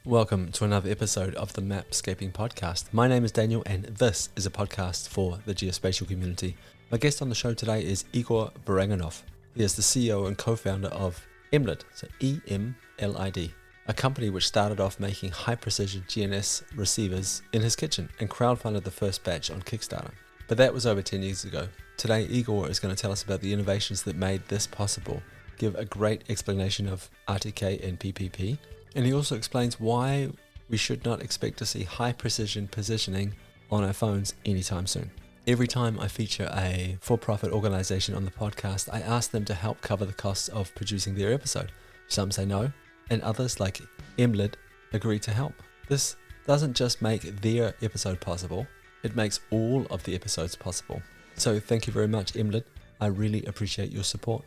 Welcome to another episode of the Mapscaping Podcast. My name is Daniel and this is a podcast for the geospatial community. My guest on the show today is Igor Baraganov. He is the CEO and co-founder of Emlid, so E-M-L-I-D, a company which started off making high-precision GNSS receivers in his kitchen and crowdfunded the first batch on Kickstarter. But that was over 10 years ago. Today, Igor is going to tell us about the innovations that made this possible, give a great explanation of RTK and PPP, and he also explains why we should not expect to see high precision positioning on our phones anytime soon. Every time I feature a for-profit organization on the podcast, I ask them to help cover the costs of producing their episode. Some say no, and others, like Emlid, agree to help. This doesn't just make their episode possible, it makes all of the episodes possible. So thank you very much, Emlid. I really appreciate your support.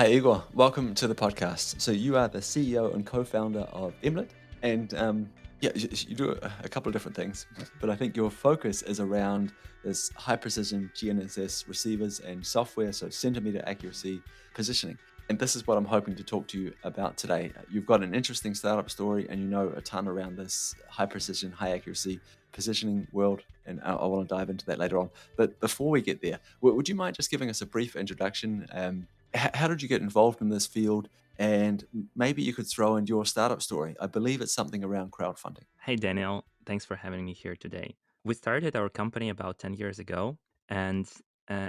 Hey Igor, welcome to the podcast. So you are the CEO and co-founder of Emlid, and you do a couple of different things, but I think your focus is around this high-precision GNSS receivers and software, so centimeter accuracy positioning. And this is what I'm hoping to talk to you about today. You've got an interesting startup story, and you know a ton around this high-precision, high-accuracy positioning world, and I want to dive into that later on. But before we get there, would you mind just giving us a brief introduction? How did you get involved in this field? And maybe you could throw in your startup story. I believe it's something around crowdfunding. Hey, Daniel. Thanks for having me here today. We started our company about 10 years ago. And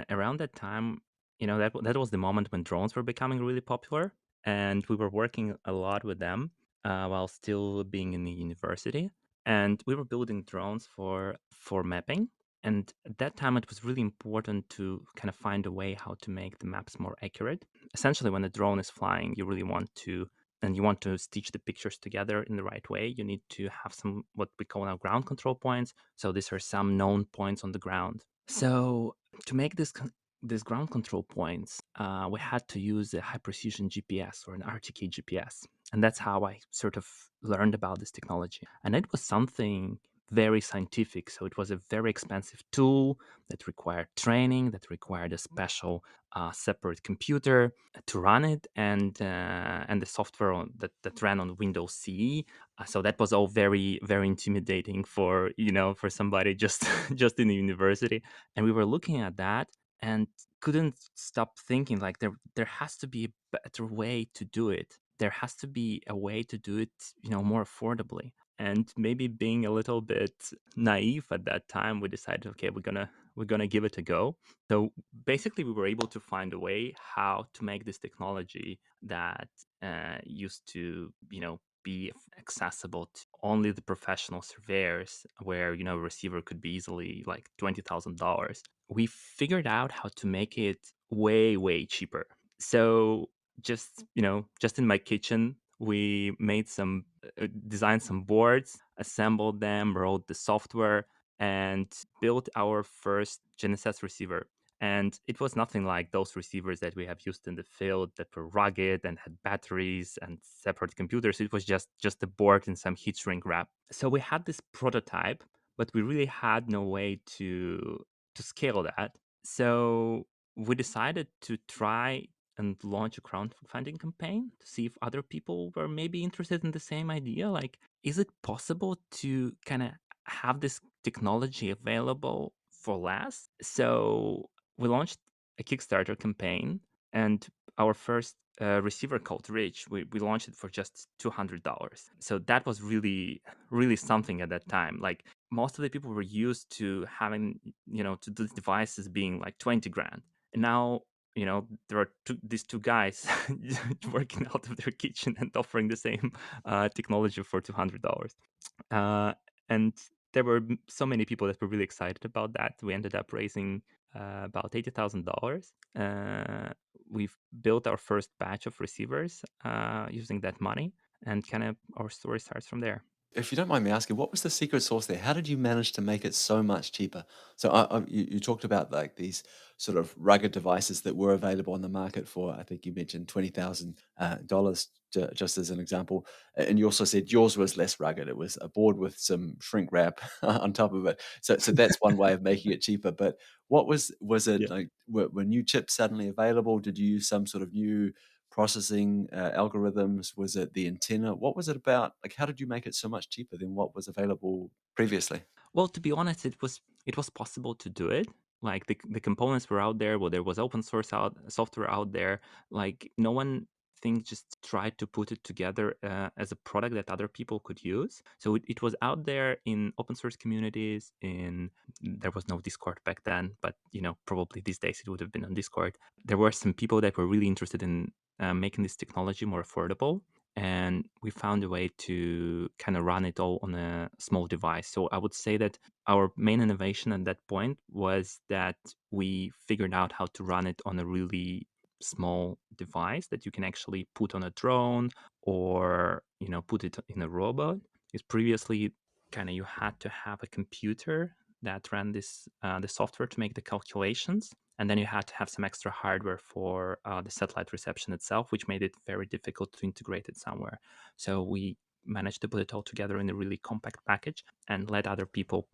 around that time, that was the moment when drones were becoming really popular. And we were working a lot with them while still being in the university. And we were building drones for mapping. And at that time, it was really important to kind of find a way how to make the maps more accurate. Essentially, when a drone is flying, you want to stitch the pictures together in the right way, you need to have some what we call now ground control points. So these are some known points on the ground. So to make these ground control points, we had to use a high precision GPS or an RTK GPS, and that's how I sort of learned about this technology. And it was something very scientific. So it was a very expensive tool that required training, that required a special separate computer to run it, and the software that ran on Windows CE. So that was all very very intimidating for for somebody just just in the university. And we were looking at that and couldn't stop thinking like there has to be a better way to do it. There has to be a way to do it, more affordably. And maybe being a little bit naive at that time, we decided, okay, we're gonna give it a go. So basically, we were able to find a way how to make this technology that used to, be accessible to only the professional surveyors, where a receiver could be easily like $20,000. We figured out how to make it way way cheaper. So just in my kitchen, we made designed some boards, assembled them, wrote the software, and built our first GNSS receiver. And it was nothing like those receivers that we have used in the field that were rugged and had batteries and separate computers. It was just a board and some heat shrink wrap. So we had this prototype, but we really had no way to scale that. So we decided to try and launch a crowdfunding campaign to see if other people were maybe interested in the same idea. Like, is it possible to kind of have this technology available for less? So we launched a Kickstarter campaign, and our first receiver called Rich, we launched it for just $200. So that was really, really something at that time. Like, most of the people were used to having, to the devices being like 20 grand. And now, there are these two guys working out of their kitchen and offering the same technology for $200. Uh, and there were so many people that were really excited about that. We ended up raising about $80,000. We've built our first batch of receivers using that money, and kind of our story starts from there. If you don't mind me asking, what was the secret sauce there? How did you manage to make it so much cheaper? So you talked about like these sort of rugged devices that were available on the market for, I think you mentioned $20,000 just as an example. And you also said yours was less rugged. It was a board with some shrink wrap on top of it. So that's one way of making it cheaper. But was it Yeah. like, were new chips suddenly available? Did you use some sort of new processing algorithms? Was it the antenna? What was it about? Like, how did you make it so much cheaper than what was available previously? Well, to be honest, it was possible to do it. Like the components were out there. Well, there was open source out software out there. Like no one think just tried to put it together as a product that other people could use. So it was out there in open source communities. In There was no Discord back then, but probably these days it would have been on Discord. There were some people that were really interested in making this technology more affordable, and we found a way to kind of run it all on a small device. So I would say that our main innovation at that point was that we figured out how to run it on a really small device that you can actually put on a drone or put it in a robot. Because previously kind of you had to have a computer that ran this the software to make the calculations, and then you had to have some extra hardware for the satellite reception itself, which made it very difficult to integrate it somewhere. So we managed to put it all together in a really compact package and let other people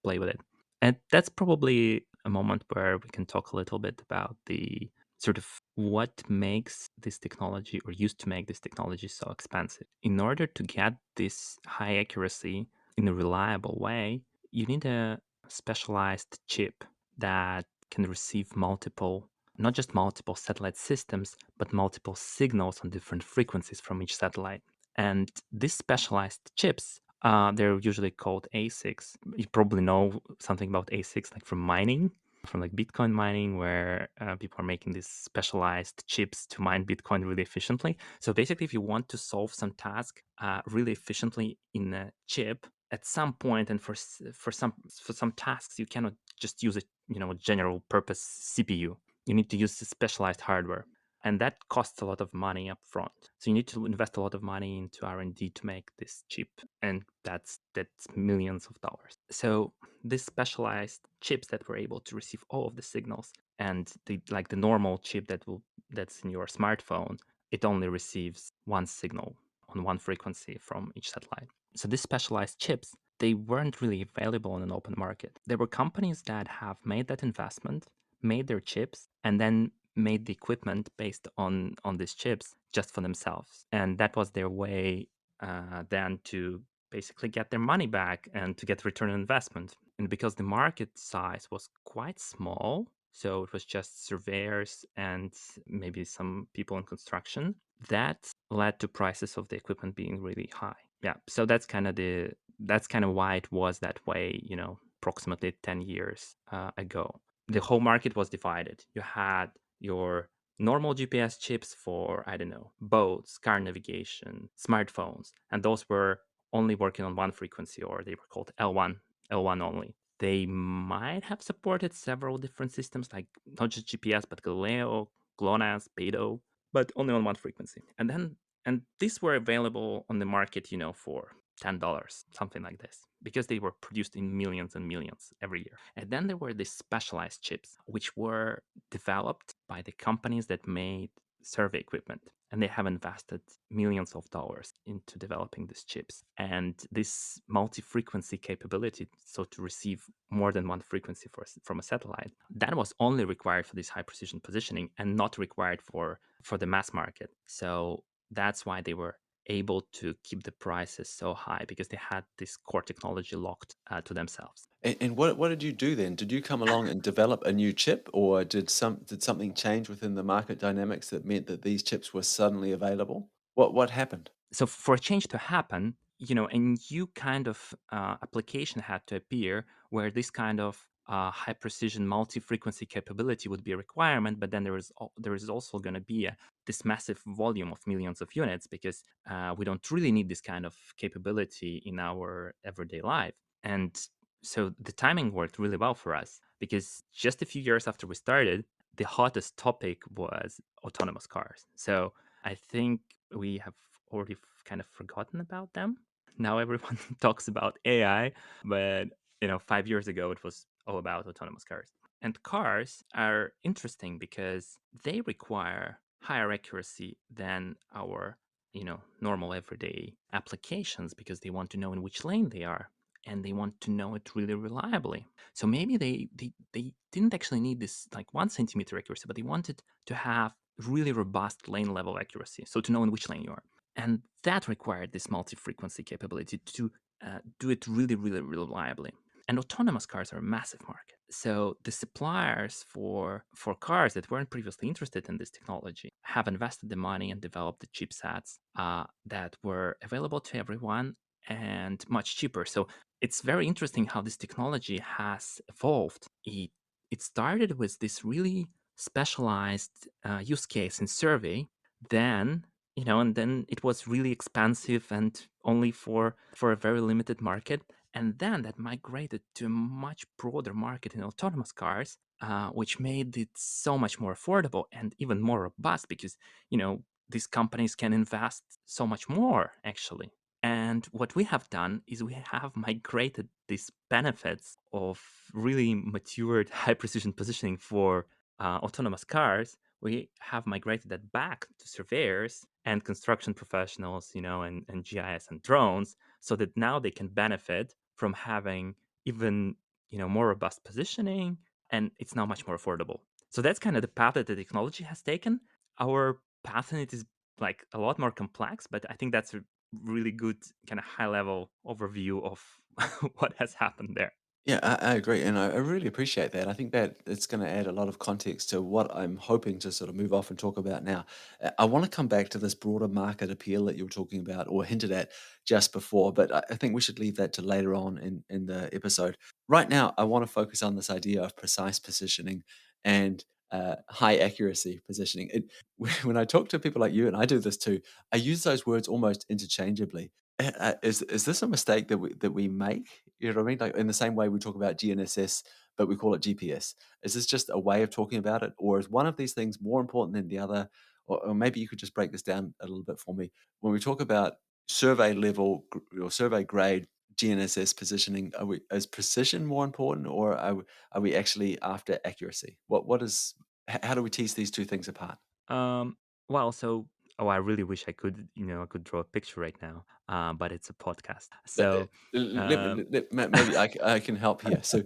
play with it. And that's probably a moment where we can talk a little bit about the sort of what makes this technology or used to make this technology so expensive. In order to get this high accuracy in a reliable way, you need a specialized chip that can receive multiple, not just multiple satellite systems, but multiple signals on different frequencies from each satellite. And these specialized chips, they're usually called ASICs. You probably know something about ASICs, like from mining, from like Bitcoin mining, where people are making these specialized chips to mine Bitcoin really efficiently. So basically, if you want to solve some task really efficiently in a chip, at some point, and for some tasks, you cannot just use a general purpose CPU. You need to use the specialized hardware, and that costs a lot of money up front. So you need to invest a lot of money into R&D to make this chip, and that's millions of dollars. So these specialized chips that were able to receive all of the signals, and the normal chip that's in your smartphone, it only receives one signal on one frequency from each satellite. So these specialized chips, they weren't really available on an open market. There were companies that have made that investment, made their chips, and then made the equipment based on these chips just for themselves. And that was their way then to basically get their money back and to get return on investment. And because the market size was quite small, so it was just surveyors and maybe some people in construction, that led to prices of the equipment being really high. Yeah, so that's kind of why it was that way, approximately 10 years ago. The whole market was divided. You had your normal GPS chips for, I don't know, boats, car navigation, smartphones, and those were only working on one frequency, or they were called L1 only. They might have supported several different systems, like not just GPS, but Galileo, GLONASS, BETO, but only on one frequency. And these were available on the market, for $10, something like this, because they were produced in millions and millions every year. And then there were these specialized chips, which were developed by the companies that made survey equipment. And they have invested millions of dollars into developing these chips. And this multi frequency capability, so to receive more than one frequency from a satellite, that was only required for this high precision positioning and not required for the mass market. So that's why they were able to keep the prices so high, because they had this core technology locked to themselves. And what did you do then? Did you come along and develop a new chip, or did something change within the market dynamics that meant that these chips were suddenly available? What happened? So for a change to happen, a new kind of application had to appear where this kind of high precision multi-frequency capability would be a requirement, but then there is also going to be this massive volume of millions of units, because we don't really need this kind of capability in our everyday life. And so the timing worked really well for us, because just a few years after we started, the hottest topic was autonomous cars. So I think we have already kind of forgotten about them. Now everyone talks about AI, but 5 years ago it was all about autonomous cars. And cars are interesting because they require higher accuracy than our normal everyday applications, because they want to know in which lane they are, and they want to know it really reliably. So maybe they didn't actually need this like 1 centimeter accuracy, but they wanted to have really robust lane level accuracy, so to know in which lane you are. And that required this multi-frequency capability to do it really, really reliably. And autonomous cars are a massive market. So the suppliers for cars that weren't previously interested in this technology have invested the money and developed the chipsets that were available to everyone and much cheaper. So it's very interesting how this technology has evolved. It started with this really specialized use case in survey. Then and then it was really expensive and only for a very limited market. And then that migrated to a much broader market in autonomous cars, which made it so much more affordable and even more robust because these companies can invest so much more actually. And what we have done is we have migrated these benefits of really matured high precision positioning for autonomous cars. We have migrated that back to surveyors and construction professionals, and GIS and drones, so that now they can benefit from having even more robust positioning, and it's now much more affordable. So that's kind of the path that the technology has taken. Our path in it is like a lot more complex, but I think that's a really good kind of high level overview of what has happened there. Yeah, I agree, and I really appreciate that. I think that it's going to add a lot of context to what I'm hoping to sort of move off and talk about now. I want to come back to this broader market appeal that you were talking about or hinted at just before, but I think we should leave that to later on in the episode. Right now, I want to focus on this idea of precise positioning and high accuracy positioning. When I talk to people like you, and I do this too, I use those words almost interchangeably. Is this a mistake that we make? You know what I mean? Like in the same way we talk about GNSS, but we call it GPS. Is this just a way of talking about it, or is one of these things more important than the other? Or maybe you could just break this down a little bit for me. When we talk about survey level or survey grade GNSS positioning, is precision more important, or are we actually after accuracy? What is how do we tease these two things apart? Um, well, so I really wish I could draw a picture right now, but it's a podcast. Let So, let me um, maybe I can help here. So,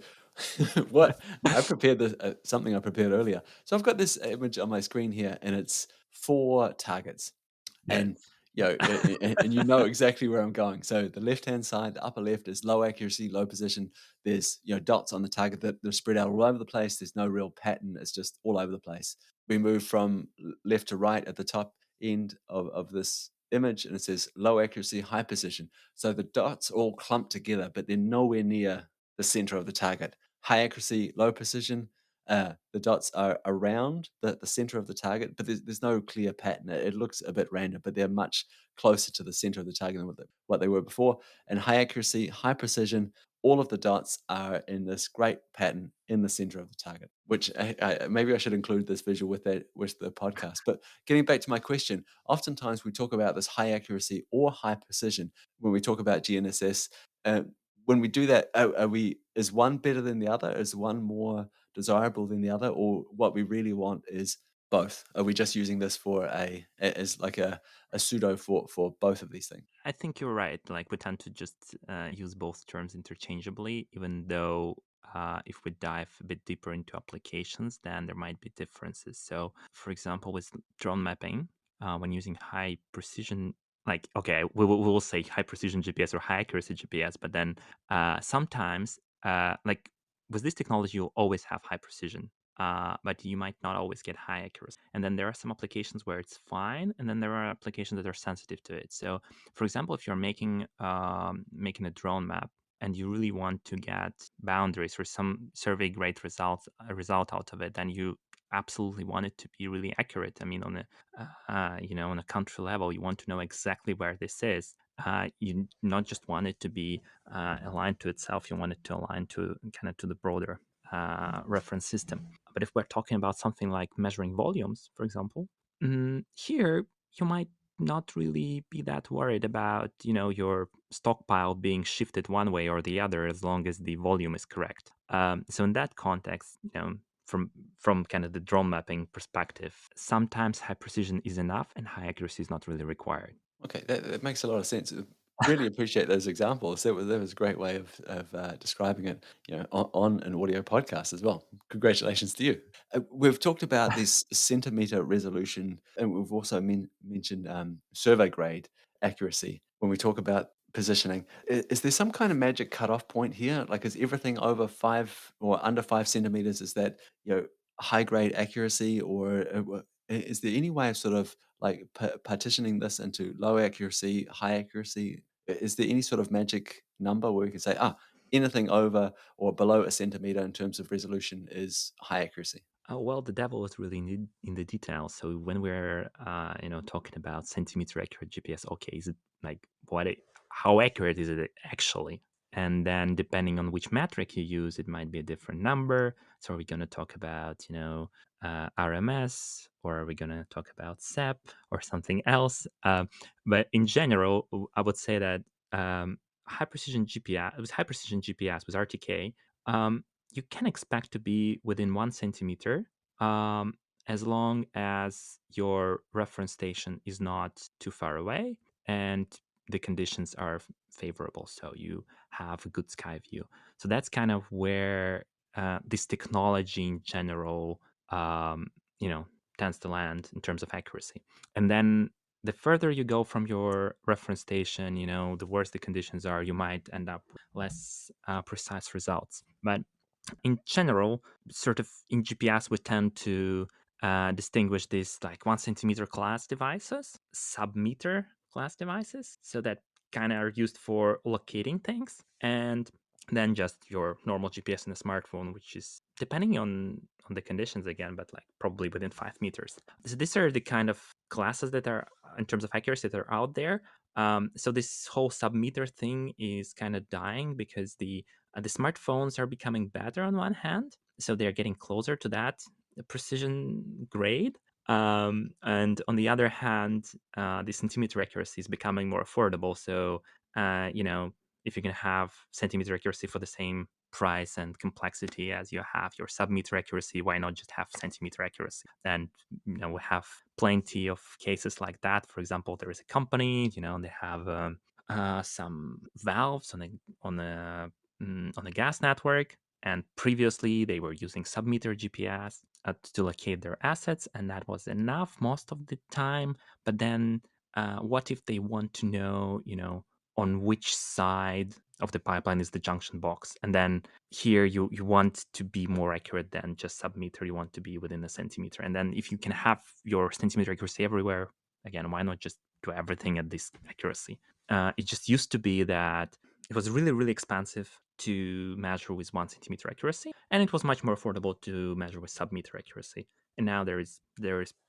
what I prepared this something I prepared earlier. So I've got this image on my screen here, and it's 4 targets. yes. And, and you know exactly where I'm going. So the left-hand side, the upper left is low accuracy, low position. There's, dots on the target that they're spread out all over the place. There's no real pattern. It's just all over the place. We move from left to right at the top end of this image, and it says low accuracy, high position. So the dots all clump together, but they're nowhere near the center of the target. High accuracy, low precision. The dots are around the center of the target, but there's no clear pattern. It looks a bit random, but they're much closer to the center of the target than what they were before. And high accuracy, high precision, all of the dots are in this great pattern in the center of the target. Which maybe I should include this visual with the podcast. But getting back to my question, oftentimes we talk about this high accuracy or high precision when we talk about GNSS. Uh, when we do that, is one better than the other? Is one more desirable than the other, or what we really want is both? Are we just using this for as like a pseudo for both of these things? I think you're right. Like we tend to just use both terms interchangeably, even though if we dive a bit deeper into applications, then there might be differences. So, for example, with drone mapping, when using high precision, like okay, we will say high precision GPS or high accuracy GPS, but then sometimes, like with this technology, you'll always have high precision. But you might not always get high accuracy. And then there are some applications where it's fine, and then there are applications that are sensitive to it. So for example, if you're making a drone map and you really want to get boundaries or some survey grade result out of it, then you absolutely want it to be really accurate. I mean, on a country level, you want to know exactly where this is. You not just want it to be aligned to itself; you want it to align to kind of to the broader reference system. But if we're talking about something like measuring volumes, for example, here you might not really be that worried about your stockpile being shifted one way or the other as long as the volume is correct. So in that context, from kind of the drone mapping perspective, sometimes high precision is enough and high accuracy is not really required. Okay, that makes a lot of sense. really appreciate those examples. That was a great way of describing it, on an audio podcast as well. Congratulations to you. We've talked about this centimeter resolution, and we've also mentioned survey grade accuracy when we talk about positioning. Is there some kind of magic cutoff point here? Like, is everything over 5 or under 5 centimeters? Is that high grade accuracy, or is there any way of sort of like partitioning this into low accuracy, high accuracy? Is there any sort of magic number where we can say, anything over or below a centimeter in terms of resolution is high accuracy? Oh, well, the devil is really in the details. So when we're talking about centimeter accurate GPS, okay, is it like how accurate is it actually? And then depending on which metric you use, it might be a different number. So are we going to talk about RMS, or are we going to talk about SEP or something else? But in general, I would say that high precision GPS with RTK. You can expect to be within 1 centimeter, um, as long as your reference station is not too far away and the conditions are favorable. So you have a good sky view. So that's kind of where this technology in general, um, you know, tends to land in terms of accuracy. And then the further you go from your reference station, the worse the conditions are, you might end up with less precise results. But in general, sort of in GPS, we tend to distinguish these like 1 centimeter class devices, sub-meter class devices, so that kind of are used for locating things, and then just your normal GPS in a smartphone, which is depending on the conditions again, but like probably within 5 meters. So these are the kind of classes that are, in terms of accuracy, that are out there. So this whole sub-meter thing is kind of dying because the smartphones are becoming better on one hand, so they're getting closer to that precision grade. And on the other hand, the centimeter accuracy is becoming more affordable. So, if you can have centimeter accuracy for the same price and complexity as you have your sub-meter accuracy, why not just have centimeter accuracy? And we have plenty of cases like that. For example, there is a company, they have some valves on the gas network. And previously, they were using sub-meter GPS to locate their assets, and that was enough most of the time. But then, what if they want to know, on which side of the pipeline is the junction box? And then here you want to be more accurate than just sub-meter. You want to be within a centimeter. And then if you can have your centimeter accuracy everywhere, again, why not just do everything at this accuracy? It just used to be that it was really, really expensive to measure with 1 centimeter accuracy, and it was much more affordable to measure with sub-meter accuracy. And now there is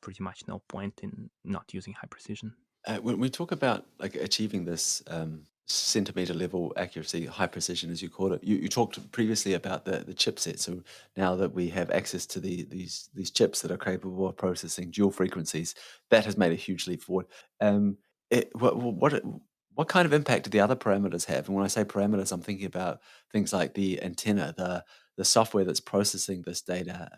pretty much no point in not using high precision. When we talk about like achieving this centimeter level accuracy, high precision, as you call it, you talked previously about the chipset. So now that we have access to these chips that are capable of processing dual frequencies, that has made a huge leap forward. Um, what kind of impact do the other parameters have? And when I say parameters, I'm thinking about things like the antenna, the software that's processing this data,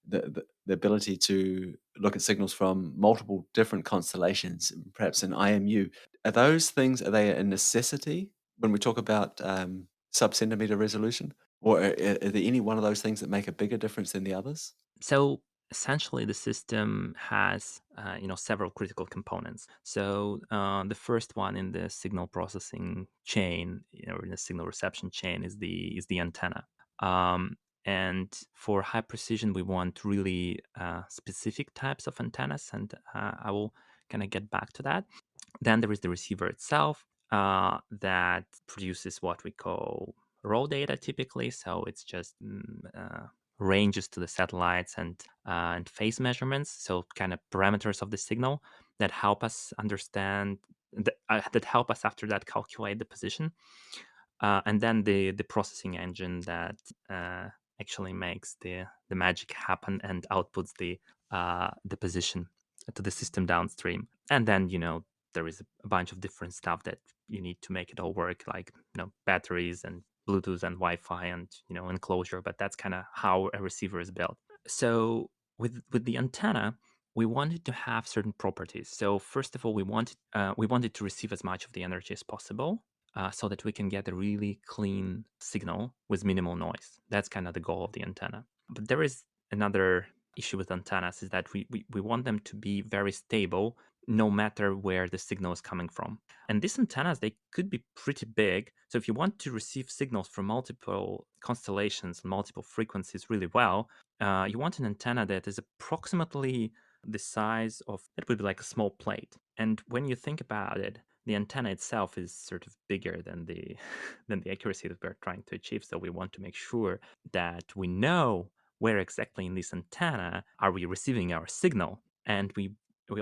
the ability to look at signals from multiple different constellations, perhaps an IMU. Are they a necessity when we talk about sub-centimeter resolution? Or are there any one of those things that make a bigger difference than the others? So essentially, the system has several critical components. So the first one in the signal processing chain, or in the signal reception chain, is the antenna. Um, and for high precision, we want really specific types of antennas, and I will kind of get back to that. Then there is the receiver itself that produces what we call raw data typically. So it's just ranges to the satellites and phase measurements. So kind of parameters of the signal that help us understand that help us after that calculate the position. And then the processing engine that actually makes the magic happen and outputs the position to the system downstream. And then there is a bunch of different stuff that you need to make it all work, like batteries and Bluetooth and Wi-Fi and enclosure. But that's kind of how a receiver is built. So with the antenna, we wanted to have certain properties. So first of all, we wanted to receive as much of the energy as possible, so that we can get a really clean signal with minimal noise. That's kind of the goal of the antenna. But there is another issue with antennas, is that we want them to be very stable no matter where the signal is coming from. And these antennas, they could be pretty big. So if you want to receive signals from multiple constellations and multiple frequencies really well, you want an antenna that is approximately the size of, it would be like a small plate. And when you think about it, the antenna itself is sort of bigger than the than the accuracy that we're trying to achieve. So we want to make sure that we know where exactly in this antenna are we receiving our signal. And we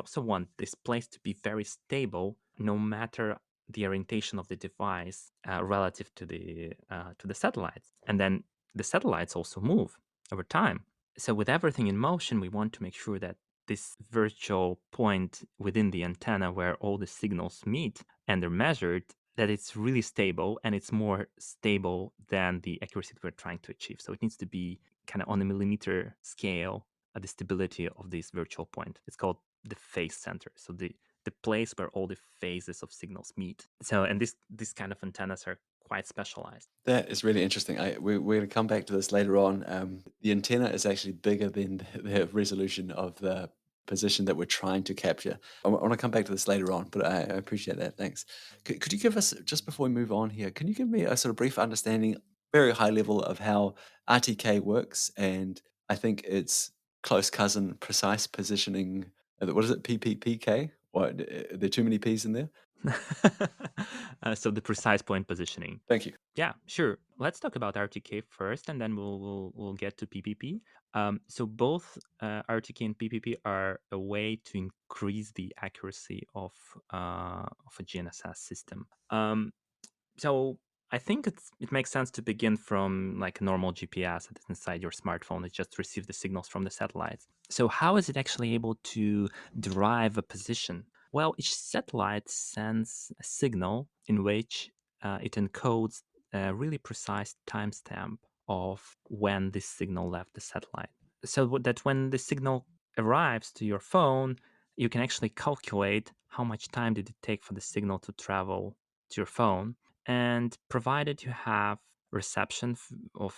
also want this place to be very stable no matter the orientation of the device relative to the satellites. And then the satellites also move over time. So with everything in motion, we want to make sure that this virtual point within the antenna where all the signals meet and they're measured, that it's really stable, and it's more stable than the accuracy that we're trying to achieve. So it needs to be kind of on a millimeter scale at the stability of this virtual point. It's called the phase center. So the place where all the phases of signals meet. So, and this kind of antennas are quite specialized. That is really interesting. We're going to come back to this later on. The antenna is actually bigger than the resolution of the position that we're trying to capture. I want to come back to this later on, but I appreciate that. Thanks. Could you give us, just before we move on here, can you give me a sort of brief understanding, very high level, of how RTK works? And I think it's close cousin, precise positioning. What is it, PPPK? What, are there too many P's in there? So the precise point positioning. Thank you. Yeah, sure. Let's talk about RTK first, and then we'll get to PPP. So both RTK and PPP are a way to increase the accuracy of a GNSS system. So I think it makes sense to begin from like a normal GPS that is inside your smartphone. It just receives the signals from the satellites. So how is it actually able to derive a position? Well, each satellite sends a signal in which it encodes a really precise timestamp of when this signal left the satellite. So that when the signal arrives to your phone, you can actually calculate how much time did it take for the signal to travel to your phone. And provided you have reception of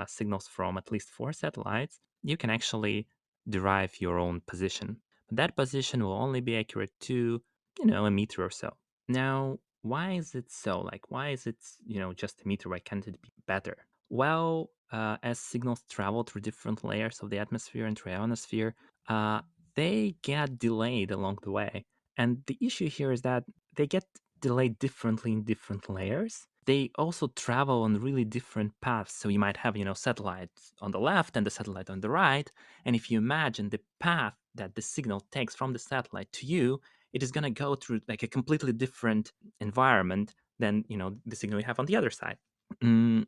signals from at least 4 satellites, you can actually derive your own position. But that position will only be accurate to, a meter or so. Now, why is it so? Like, why is it, just a meter? Why can't it be better? Well, as signals travel through different layers of the atmosphere and ionosphere, they get delayed along the way. And the issue here is that they get delayed differently in different layers. They also travel on really different paths. So you might have, satellites on the left and the satellite on the right. And if you imagine the path that the signal takes from the satellite to you, it is going to go through like a completely different environment than, the signal you have on the other side. Mm,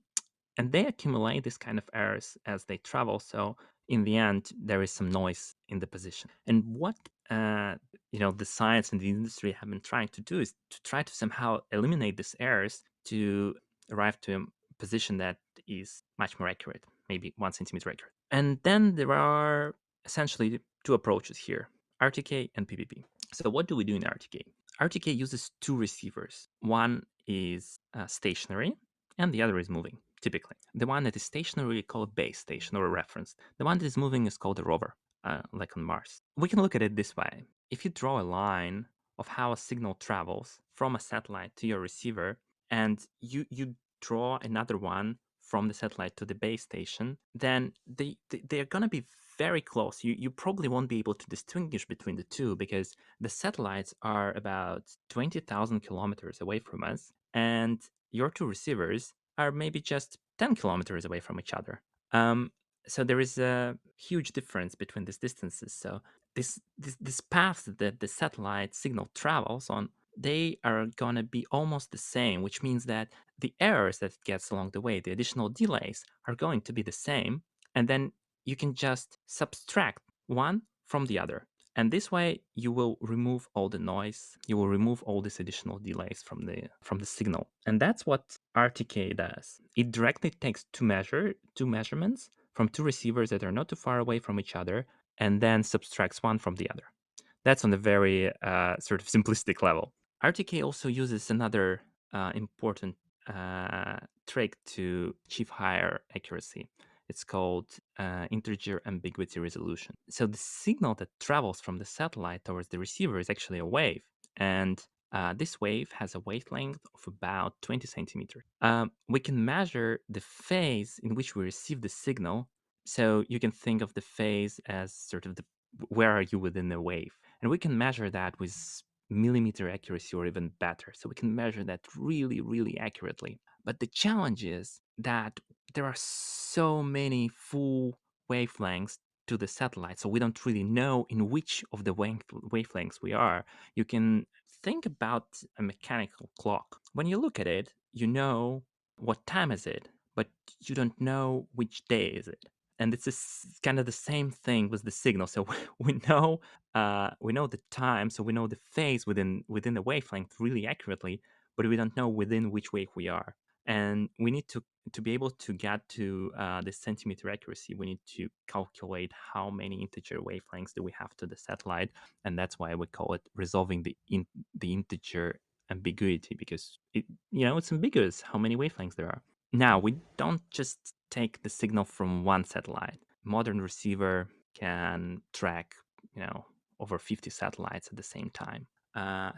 and they accumulate this kind of errors as they travel. So in the end, there is some noise in the position. And what the science and the industry have been trying to do is to try to somehow eliminate these errors to arrive to a position that is much more accurate, maybe 1 centimeter accurate. And then there are essentially two approaches here: RTK and PPP. So what do we do in RTK? RTK uses two receivers. One is stationary, and the other is moving, typically. The one that is stationary we call a base station or a reference. The one that is moving is called a rover, like on Mars. We can look at it this way. If you draw a line of how a signal travels from a satellite to your receiver, and you draw another one from the satellite to the base station, then they're going to be very close. You probably won't be able to distinguish between the two because the satellites are about 20,000 kilometers away from us, and your two receivers are maybe just 10 kilometers away from each other. So there is a huge difference between these distances. So this path that the satellite signal travels on, they are going to be almost the same, which means that the errors that it gets along the way, the additional delays, are going to be the same. And then you can just subtract one from the other. And this way you will remove all the noise, you will remove all these additional delays from the signal. And that's what RTK does. It directly takes two measurements from two receivers that are not too far away from each other, and then subtracts one from the other. That's on the very sort of simplistic level. RTK also uses another important trick to achieve higher accuracy. It's called integer ambiguity resolution. So the signal that travels from the satellite towards the receiver is actually a wave, and this wave has a wavelength of about 20 centimeters. We can measure the phase in which we receive the signal. So you can think of the phase as sort of the where are you within the wave, and we can measure that with millimeter accuracy or even better. So we can measure that really, really accurately. But the challenge is that there are so many full wavelengths to the satellite, so we don't really know in which of the wavelengths we are. You can think about a mechanical clock. When you look at it, you know what time is it, but you don't know which day is it. And it's kind of the same thing with the signal. So we know the time, so we know the phase within the wavelength really accurately, but we don't know within which wave we are. And we need to be able to get to the centimeter accuracy. We need to calculate how many integer wavelengths do we have to the satellite, and that's why we call it resolving the integer ambiguity, because it's ambiguous how many wavelengths there are. Now, we don't just take the signal from one satellite. Modern receiver can track, over 50 satellites at the same time.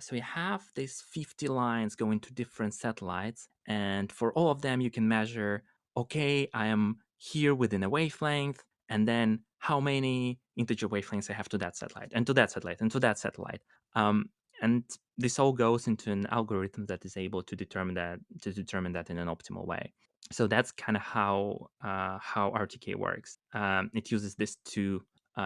So you have these 50 lines going to different satellites, and for all of them, you can measure, okay, I am here within a wavelength, and then how many integer wavelengths I have to that satellite, and to that satellite, and to that satellite. And this all goes into an algorithm that is able to determine that in an optimal way. So that's kind of how RTK works. It uses these two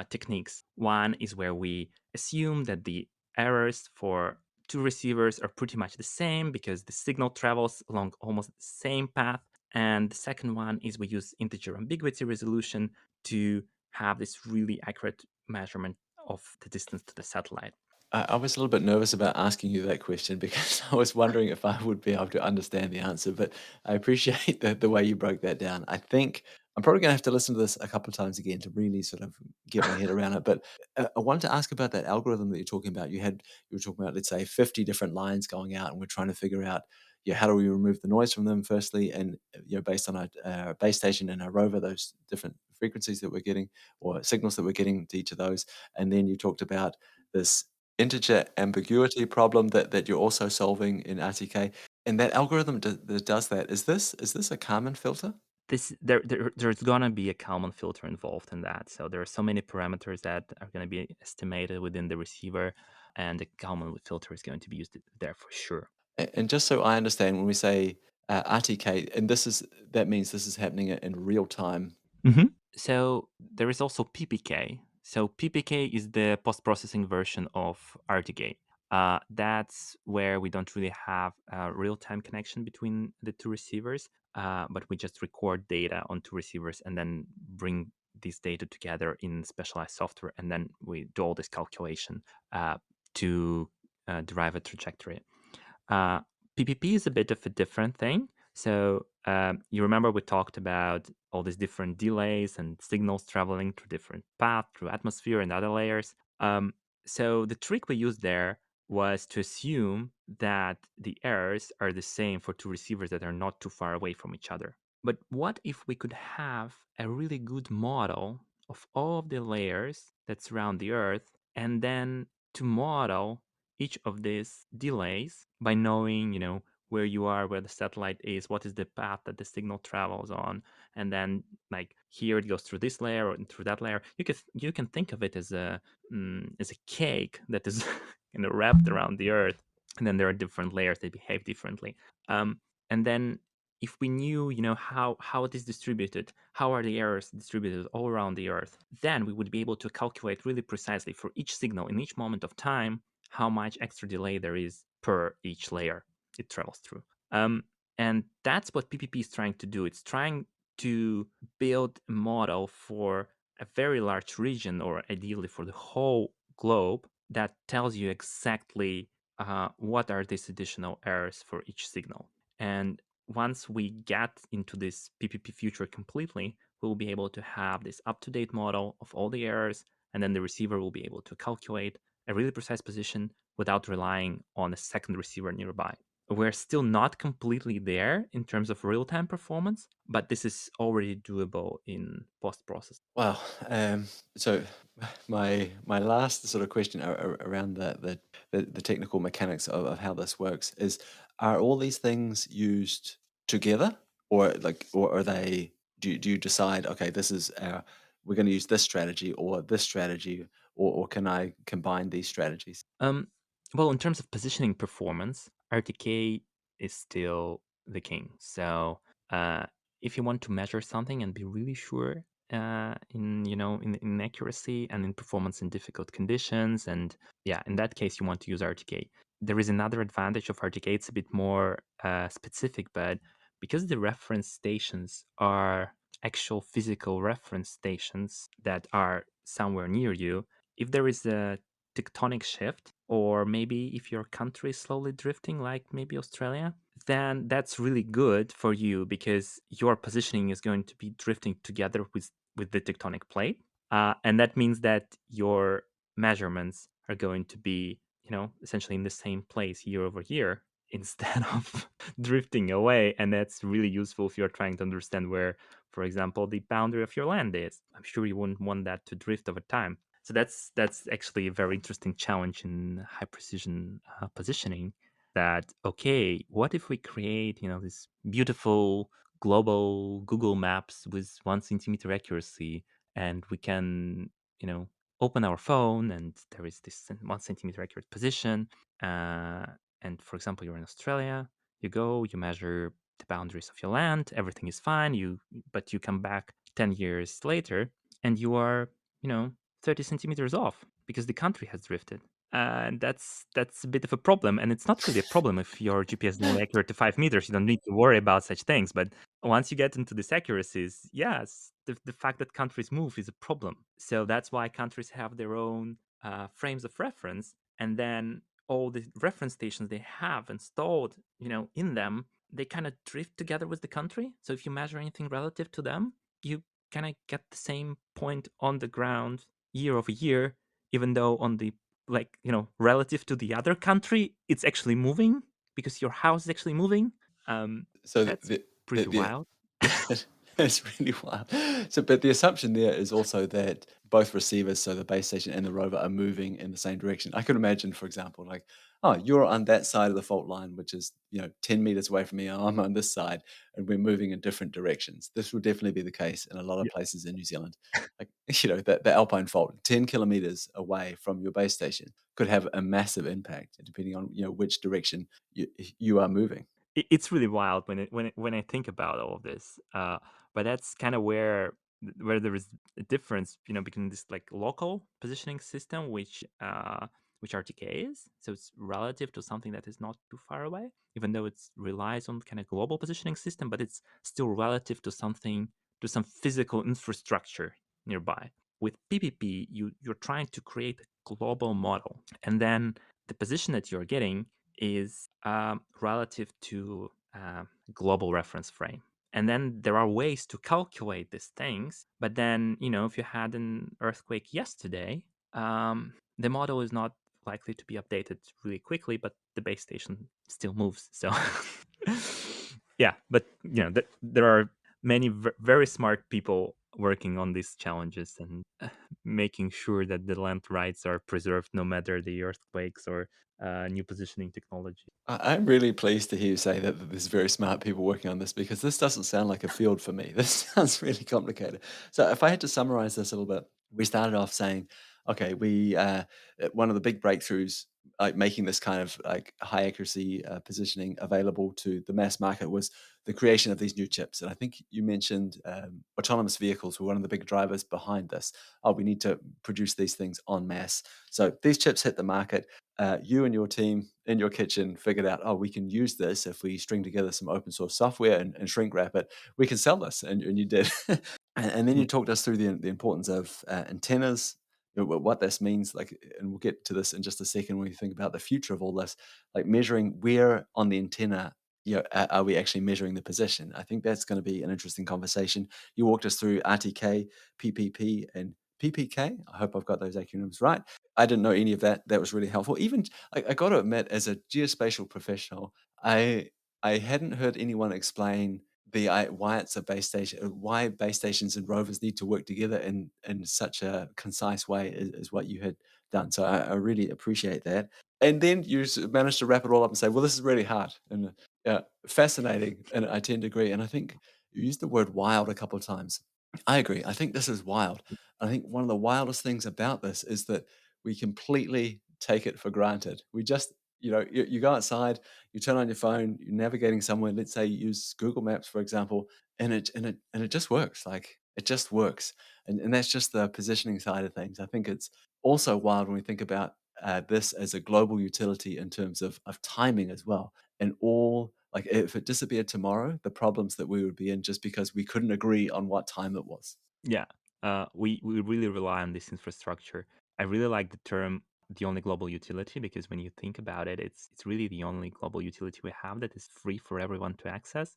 techniques. One is where we assume that the errors for two receivers are pretty much the same because the signal travels along almost the same path. And the second one is we use integer ambiguity resolution to have this really accurate measurement of the distance to the satellite. I was a little bit nervous about asking you that question because I was wondering if I would be able to understand the answer, but I appreciate the way you broke that down. I think I'm probably going to have to listen to this a couple of times again to really sort of get my head around it. But I wanted to ask about that algorithm that you're talking about. You were talking about, let's say, 50 different lines going out, and we're trying to figure out, how do we remove the noise from them firstly, and based on our base station and our rover, those different frequencies that we're getting or signals that we're getting to each of those, and then you talked about this integer ambiguity problem that you're also solving in RTK, and that algorithm that does that, is this a Kalman filter? There's gonna be a Kalman filter involved in that. So there are so many parameters that are gonna be estimated within the receiver, and the Kalman filter is going to be used there for sure. And just so I understand, when we say RTK, and that means this is happening in real time. So there is also PPK. So PPK is the post-processing version of RTK. That's where we don't really have a real-time connection between the two receivers, but we just record data on two receivers and then bring this data together in specialized software, and then we do all this calculation to derive a trajectory. Uh, PPP is a bit of a different thing. So you remember we talked about all these different delays and signals traveling through different paths, through atmosphere and other layers. So the trick we used there was to assume that the errors are the same for two receivers that are not too far away from each other. But what if we could have a really good model of all of the layers that surround the Earth, and then to model each of these delays by knowing, where you are, where the satellite is, what is the path that the signal travels on, and then like here it goes through this layer or through that layer. You can think of it as a cake that is wrapped around the Earth, and then there are different layers that behave differently. And then if we knew, how it is distributed, how are the errors distributed all around the Earth, then we would be able to calculate really precisely for each signal in each moment of time how much extra delay there is per each layer it travels through. And that's what PPP is trying to do. It's trying to build a model for a very large region, or ideally for the whole globe, that tells you exactly what are these additional errors for each signal. And once we get into this PPP future completely, we'll be able to have this up-to-date model of all the errors, and then the receiver will be able to calculate a really precise position without relying on a second receiver nearby. We're still not completely there in terms of real-time performance, but this is already doable in post-processing. Wow. So my last sort of question around the technical mechanics of how this works is: are all these things used together, or or are they? Do you decide, okay, this is our, we're going to use this strategy or this strategy, or can I combine these strategies? Um, well, in terms of positioning performance, RTK is still the king. So uh, if you want to measure something and be really sure in accuracy and in performance in difficult conditions, and yeah, in that case, you want to use RTK. There is another advantage of RTK. It's a bit more specific, but because the reference stations are actual physical reference stations that are somewhere near you, if there is a tectonic shift, or maybe if your country is slowly drifting, like maybe Australia, then that's really good for you because your positioning is going to be drifting together with the tectonic plate. And that means that your measurements are going to be, essentially in the same place year over year instead of drifting away. And that's really useful if you're trying to understand where, for example, the boundary of your land is. I'm sure you wouldn't want that to drift over time. So that's actually a very interesting challenge in high precision positioning. That okay, what if we create this beautiful global Google Maps with 1 centimeter accuracy, and we can you know open our phone and there is this 1 centimeter accurate position. Uh, and for example, you're in Australia, you go, you measure the boundaries of your land, everything is fine. But you come back 10 years later, and you are you know 30 centimeters off because the country has drifted. And that's a bit of a problem. And it's not really a problem if your GPS is only accurate to 5 meters. You don't need to worry about such things. But once you get into these accuracies, yes, the fact that countries move is a problem. So that's why countries have their own frames of reference. And then all the reference stations they have installed, in them, they kind of drift together with the country. So if you measure anything relative to them, you kind of get the same point on the ground year over year, even though on the relative to the other country, it's actually moving because your house is actually moving. So That's the, pretty the wild. It's really wild. So, but the assumption there is also that both receivers, so the base station and the rover, are moving in the same direction. I could imagine, for example, like, oh, you're on that side of the fault line, which is 10 meters away from me. I'm on this side, and we're moving in different directions. This will definitely be the case in a lot of Yeah. places in New Zealand. Like, the Alpine Fault, 10 kilometers away from your base station, could have a massive impact depending on which direction you are moving. It's really wild when I think about all of this. But that's kind of where there is a difference, between this like local positioning system, which RTK is. So it's relative to something that is not too far away, even though it relies on kind of global positioning system, but it's still relative to some physical infrastructure nearby. With PPP, you're trying to create a global model, and then the position that you're getting is relative to global reference frame. And then there are ways to calculate these things. But then, if you had an earthquake yesterday, the model is not likely to be updated really quickly, but the base station still moves. So, yeah, but there are many very smart people working on these challenges and making sure that the land rights are preserved no matter the earthquakes or new positioning technology. I'm really pleased to hear you say that there's very smart people working on this, because this doesn't sound like a field for me. This sounds really complicated. So, if I had to summarize this a little bit, we started off saying, okay, one of the big breakthroughs, like making this kind of like high accuracy positioning available to the mass market, was the creation of these new chips. And I think you mentioned autonomous vehicles were one of the big drivers behind this. Oh, we need to produce these things en masse. So these chips hit the market. You and your team in your kitchen figured out, oh, we can use this if we string together some open source software and shrink wrap it. We can sell this, and you did. And then you Yeah. talked us through the importance of antennas, what this means. Like, and we'll get to this in just a second when we think about the future of all this, like measuring where on the antenna. Are we actually measuring the position? I think that's going to be an interesting conversation. You walked us through RTK, PPP, and PPK. I hope I've got those acronyms right. I didn't know any of that. That was really helpful. Even I got to admit, as a geospatial professional, I I hadn't heard anyone explain why it's a base station, why base stations and rovers need to work together in such a concise way as what you had done. So I really appreciate that. And then you managed to wrap it all up and say, "Well, this is really hard and fascinating," and I tend to agree. And I think you used the word "wild" a couple of times. I agree. I think this is wild. I think one of the wildest things about this is that we completely take it for granted. We just, you go outside, you turn on your phone, you're navigating somewhere. Let's say you use Google Maps, for example, and it just works. Like it just works, and that's just the positioning side of things. I think it's also wild when we think about this as a global utility in terms of timing as well. And all like if it disappeared tomorrow, the problems that we would be in just because we couldn't agree on what time it was. Yeah, we really rely on this infrastructure. I really like the term the only global utility because when you think about it, it's really the only global utility we have that is free for everyone to access,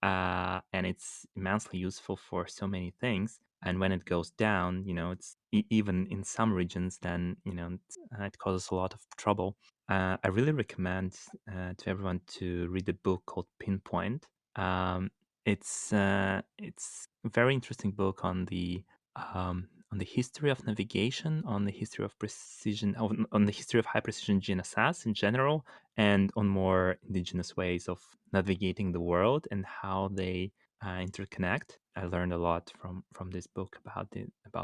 and it's immensely useful for so many things. And when it goes down, it's even in some regions, then it causes a lot of trouble. I really recommend to everyone to read a book called Pinpoint. It's a very interesting book on the history of navigation, on the history of precision, on the history of high precision GNSS in general, and on more indigenous ways of navigating the world and how they interconnect. I learned a lot from this book about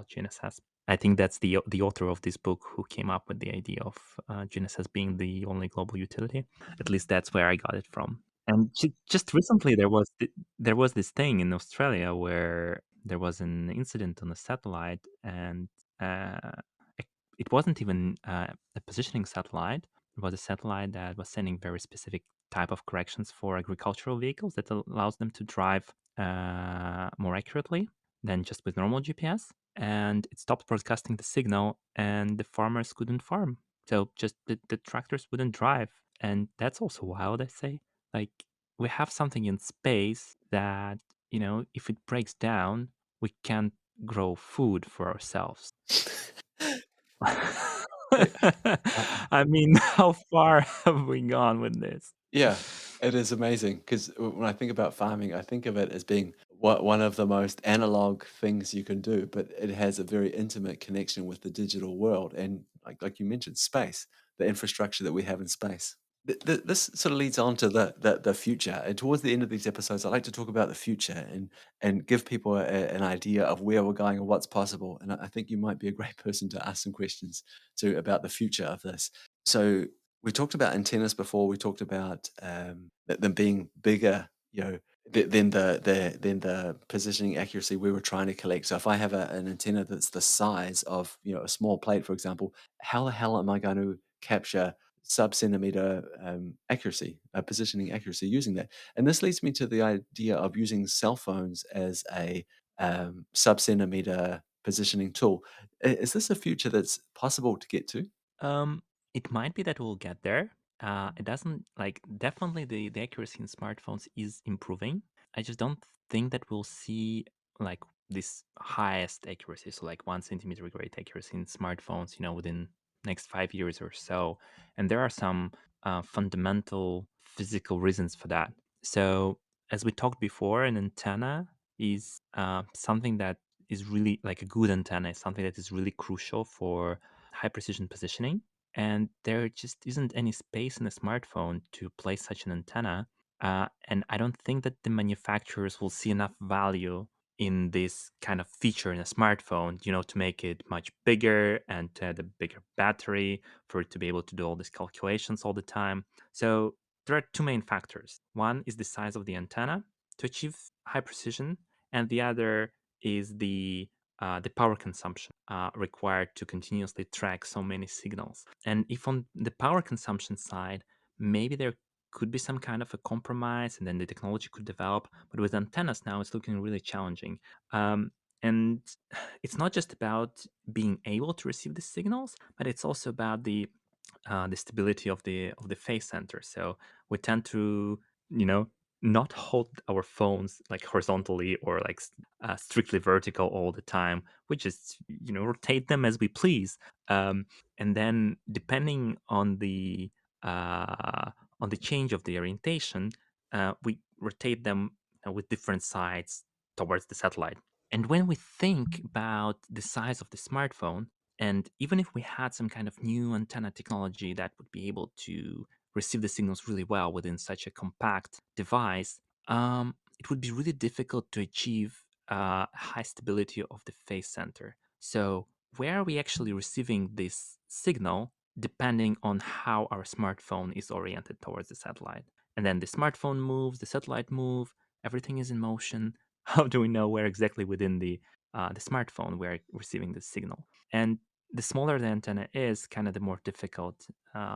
GNSS. I think that's the author of this book who came up with the idea of GNSS being the only global utility. At least that's where I got it from. And just recently, there was this thing in Australia where there was an incident on a satellite, and uh, it, it wasn't even a positioning satellite. It was a satellite that was sending very specific type of corrections for agricultural vehicles that allows them to drive more accurately than just with normal GPS. And it stopped broadcasting the signal, and the farmers couldn't farm. So just the tractors wouldn't drive, and that's also wild, I say. Like we have something in space that, if it breaks down, we can't grow food for ourselves. It, I, I mean, how far have we gone with this? Yeah, it is amazing because when I think about farming, I think of it as being one of the most analog things you can do, but it has a very intimate connection with the digital world and, like you mentioned, space, the infrastructure that we have in space. This sort of leads on to the future. And towards the end of these episodes, I like to talk about the future and give people an idea of where we're going and what's possible. And I think you might be a great person to ask some questions to about the future of this. So we talked about antennas before. We talked about them being bigger, than the positioning accuracy we were trying to collect. So if I have an antenna that's the size of a small plate, for example, how the hell am I going to capture sub-centimeter accuracy, positioning accuracy using that? And this leads me to the idea of using cell phones as a sub-centimeter positioning tool. Is this a future that's possible to get to? Um, it might be that we'll get there. It doesn't like definitely the accuracy in smartphones is improving. I just don't think that we'll see like this highest accuracy, so like 1 centimeter great accuracy in smartphones, within next 5 years or so. And there are some fundamental physical reasons for that. So as we talked before, an antenna is something that is really like a good antenna is something that is really crucial for high precision positioning. And there just isn't any space in a smartphone to place such an antenna. And I don't think that the manufacturers will see enough value in this kind of feature in a smartphone, to make it much bigger and to add a bigger battery for it to be able to do all these calculations all the time. So there are two main factors. One is the size of the antenna to achieve high precision, and the other is the power consumption required to continuously track so many signals. And if on the power consumption side, maybe there could be some kind of a compromise and then the technology could develop. But with antennas now, it's looking really challenging. And it's not just about being able to receive the signals, but it's also about the stability of the phase center. So we tend to, you know, not hold our phones like horizontally or like strictly vertical all the time. We just rotate them as we please, um, and then depending on the change of the orientation, we rotate them with different sides towards the satellite. And when we think about the size of the smartphone, and even if we had some kind of new antenna technology that would be able to receive the signals really well within such a compact device, it would be really difficult to achieve high stability of the phase center. So, where are we actually receiving this signal depending on how our smartphone is oriented towards the satellite? And then the smartphone moves, the satellite move, everything is in motion. How do we know where exactly within the smartphone we're receiving the signal? And the smaller the antenna is, kind of the more difficult.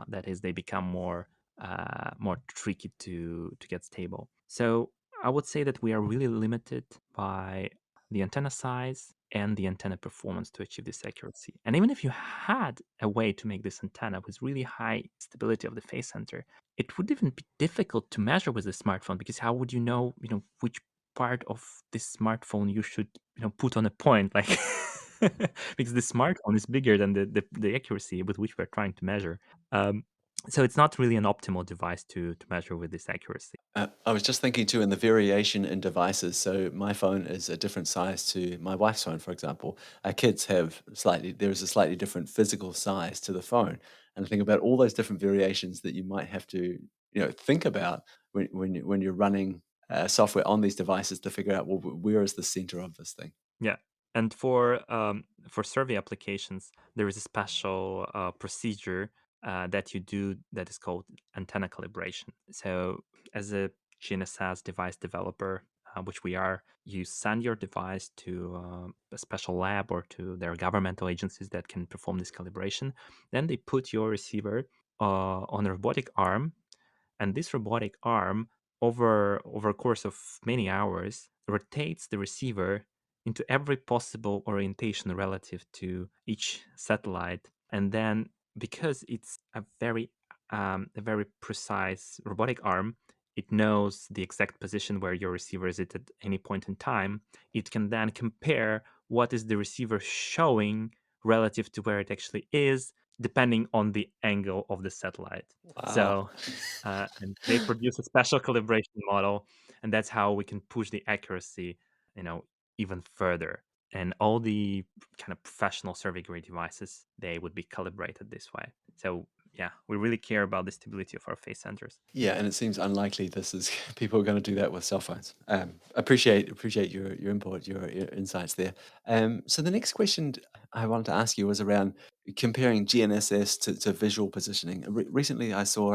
That is, they become more tricky to get stable. So I would say that we are really limited by the antenna size and the antenna performance to achieve this accuracy. And even if you had a way to make this antenna with really high stability of the phase center, it would even be difficult to measure with the smartphone, because how would which part of this smartphone you should put on a point, like because the smartphone is bigger than the accuracy with which we're trying to measure. Um, so it's not really an optimal device to measure with this accuracy. I was just thinking too in the variation in devices. So my phone is a different size to my wife's phone, for example. Our kids have there is a slightly different physical size to the phone. And I think about all those different variations that you might have to, think about when you're running software on these devices to figure out, well, where is the center of this thing? Yeah, and for survey applications, there is a special procedure that you do that is called antenna calibration. So, as a GNSS device developer, which we are, you send your device to a special lab or to their governmental agencies that can perform this calibration. Then they put your receiver on a robotic arm, and this robotic arm, over a course of many hours, rotates the receiver into every possible orientation relative to each satellite. And then, because it's a very precise robotic arm, it knows the exact position where your receiver is at any point in time. It can then compare what is the receiver showing relative to where it actually is, depending on the angle of the satellite. Wow. So, and they produce a special calibration model, and that's how we can push the accuracy, you know, even further. And all the kind of professional survey grade devices, they would be calibrated this way. So, yeah, we really care about the stability of our phase centers. Yeah, and it seems unlikely this is people are going to do that with cell phones. Appreciate your input, your insights there. So the next question I wanted to ask you was around comparing GNSS to visual positioning. Recently, I saw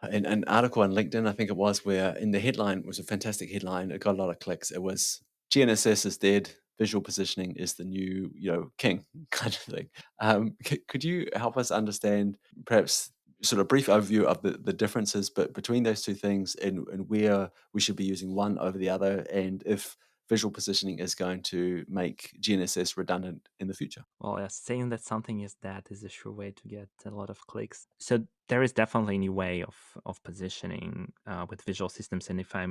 an article on LinkedIn, I think it was, where in the headline was a fantastic headline. It got a lot of clicks. It was GNSS is dead. Visual positioning is the new, king kind of thing. Could you help us understand perhaps sort of brief overview of the differences but between those two things and where we should be using one over the other, and if visual positioning is going to make GNSS redundant in the future? Well, yeah, saying that something is dead is a sure way to get a lot of clicks. So there is definitely a new way of positioning with visual systems, and if I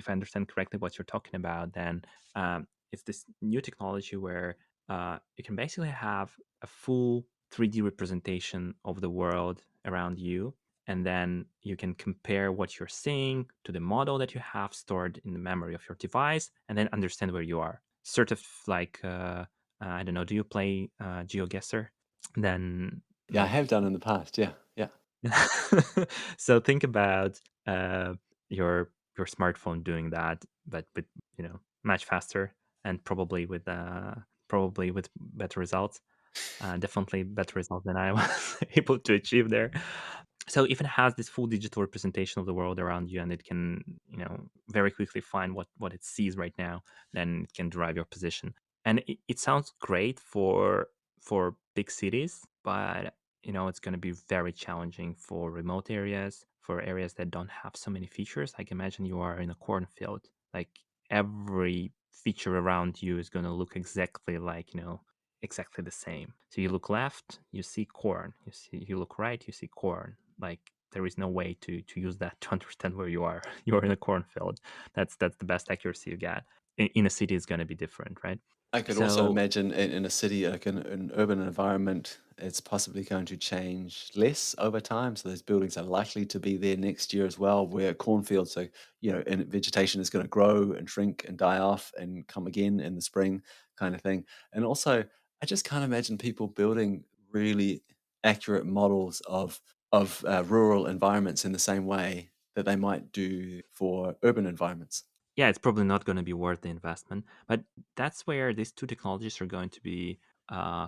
understand correctly what you're talking about, then it's this new technology where you can basically have a full 3D representation of the world around you, and then you can compare what you're seeing to the model that you have stored in the memory of your device, and then understand where you are. Sort of like I don't know. Do you play GeoGuessr? Then, Yeah, I like, have done in the past. Yeah, yeah. so think about your smartphone doing that, but with much faster, and probably with better results. Definitely better results than I was able to achieve there. So if it has this full digital representation of the world around you, and it can very quickly find what it sees right now, then it can derive your position. And it sounds great for big cities, but it's going to be very challenging for remote areas, for areas that don't have so many features. Like, imagine you are in a cornfield. Like, every feature around you is going to look exactly the same. So you look left, you see corn. You look right, you see corn. Like, there is no way to use that to understand where you are. You're in a cornfield. That's the best accuracy you get. In a city, it's going to be different, right? I could also So imagine in a city, like an urban environment, it's possibly going to change less over time. So those buildings are likely to be there next year as well, where cornfields, so, and vegetation is going to grow and shrink and die off and come again in the spring kind of thing. And also, I just can't imagine people building really accurate models of rural environments in the same way that they might do for urban environments. yeah, it's probably not going to be worth the investment. But that's where these two technologies are going to be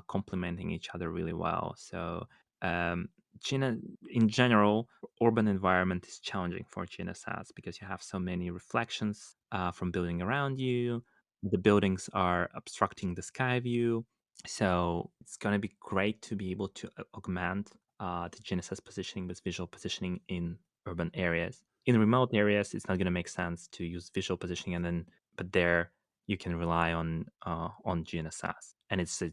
complementing each other really well. So, um, Gina, in general, urban environment is challenging for GNSS because you have so many reflections from building around you. The buildings are obstructing the sky view. So it's going to be great to be able to augment the GNSS positioning with visual positioning in urban areas. In remote areas, it's not going to make sense to use visual positioning, but there you can rely on GNSS, and it's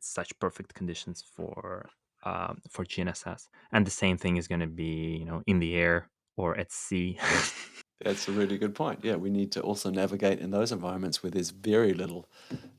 such perfect conditions for GNSS. And the same thing is going to be in the air or at sea. That's a really good point. Yeah, we need to also navigate in those environments where there's very little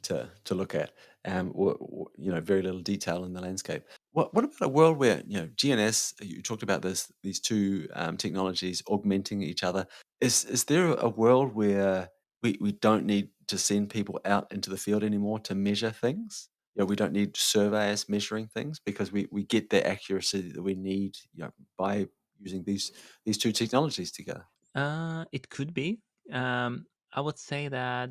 to look at, or very little detail in the landscape. What about a world where GNS? You talked about these two technologies augmenting each other. Is there a world where we don't need to send people out into the field anymore to measure things? We don't need surveyors measuring things because we get the accuracy that we need, by using these two technologies together. It could be. I would say that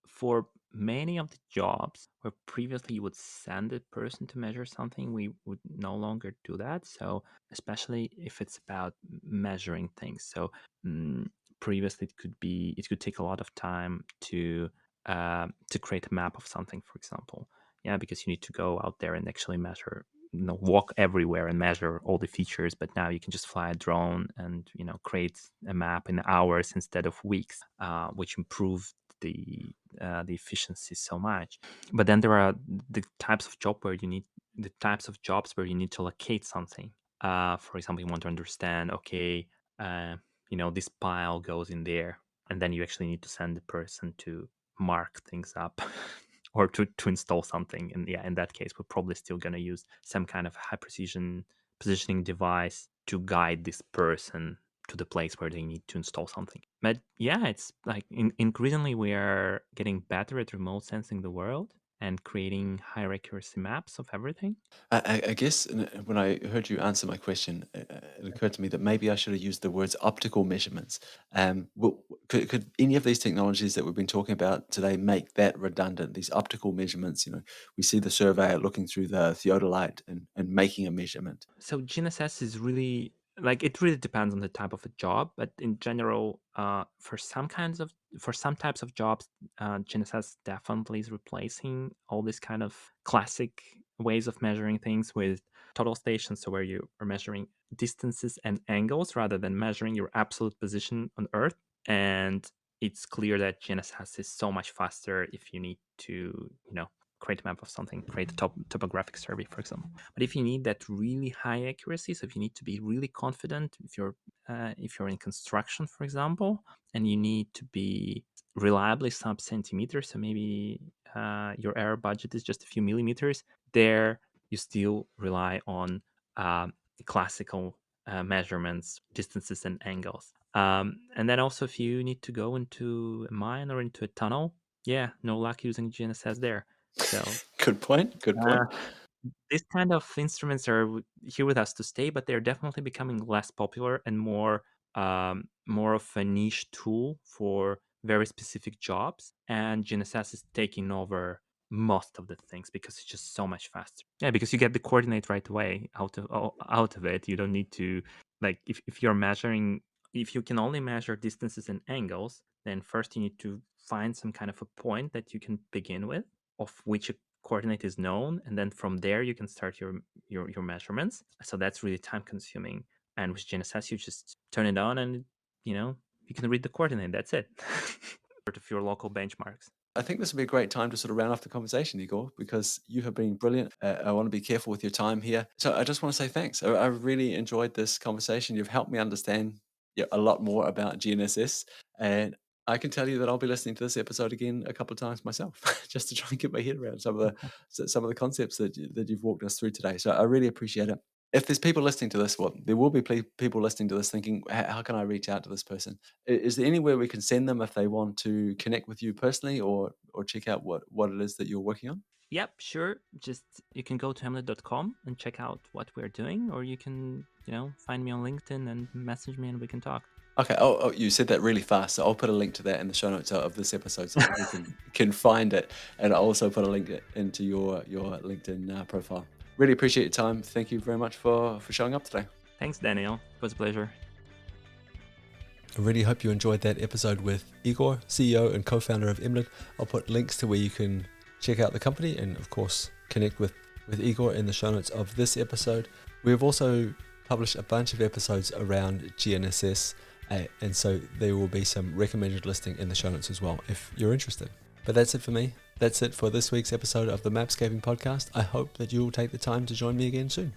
for many of the jobs where previously you would send a person to measure something, we would no longer do that. So, especially if it's about measuring things. So, mm, previously it could take a lot of time to create a map of something, for example. Yeah, because you need to go out there and actually measure, walk everywhere and measure all the features. But now you can just fly a drone and create a map in hours instead of weeks, which improved the efficiency so much. But then there are the types of jobs where you need to locate something. For example, you want to understand, okay, uh, this pile goes in there, and then you actually need to send the person to mark things up or to install something. And yeah, in that case, we're probably still going to use some kind of high precision positioning device to guide this person to the place where they need to install something. But yeah, it's like increasingly we are getting better at remote sensing the world and creating higher accuracy maps of everything. I guess when I heard you answer my question, it occurred to me that maybe I should have used the words optical measurements. Could any of these technologies that we've been talking about today make that redundant? These optical measurements, we see the surveyor looking through the theodolite and making a measurement. So GNSS is really like it really depends on the type of a job, but in general, for some types of jobs, GNSS definitely is replacing all these kind of classic ways of measuring things with total stations, so where you are measuring distances and angles rather than measuring your absolute position on Earth. And it's clear that GNSS is so much faster if you need to, create a map of something, create a topographic survey, for example. But if you need that really high accuracy, so if you need to be really confident, if you're in construction, for example, and you need to be reliably sub centimeters, so maybe your error budget is just a few millimeters, there you still rely on classical measurements, distances, and angles. And then also, if you need to go into a mine or into a tunnel, yeah, no luck using GNSS there. So Good point. Good uh, point. these kind of instruments are here with us to stay, but they're definitely becoming less popular and more of a niche tool for very specific jobs. And GNSS is taking over most of the things because it's just so much faster. Yeah, because you get the coordinate right away out of it. You don't need to like if you're measuring if you can only measure distances and angles, then first you need to find some kind of a point that you can begin with, of which a coordinate is known, and then from there you can start your measurements. So that's really time consuming. And with GNSS, you just turn it on, and you can read the coordinate. That's it. Sort of your local benchmarks. I think this would be a great time to sort of round off the conversation, Igor, because you have been brilliant. I want to be careful with your time here. So I just want to say thanks. I really enjoyed this conversation. You've helped me understand a lot more about GNSS. And I can tell you that I'll be listening to this episode again a couple of times myself, just to try and get my head around some of the concepts that you've walked us through today. So I really appreciate it. If there's people listening to this, well, there will be people listening to this thinking, how can I reach out to this person? Is there anywhere we can send them if they want to connect with you personally or check out what it is that you're working on? Yep, sure. Just you can go to emlid.com and check out what we're doing, or you can, find me on LinkedIn and message me and we can talk. Okay. Oh, you said that really fast. So I'll put a link to that in the show notes of this episode so people can find it. And I'll also put a link into your LinkedIn profile. Really appreciate your time. Thank you very much for showing up today. Thanks, Daniel. It was a pleasure. I really hope you enjoyed that episode with Igor, CEO and co-founder of Emlid. I'll put links to where you can check out the company and, of course, connect with Igor in the show notes of this episode. We have also published a bunch of episodes around GNSS, and so there will be some recommended listing in the show notes as well if you're interested. But that's it for me. That's it for this week's episode of the Mapscaping Podcast. I hope that you'll take the time to join me again soon.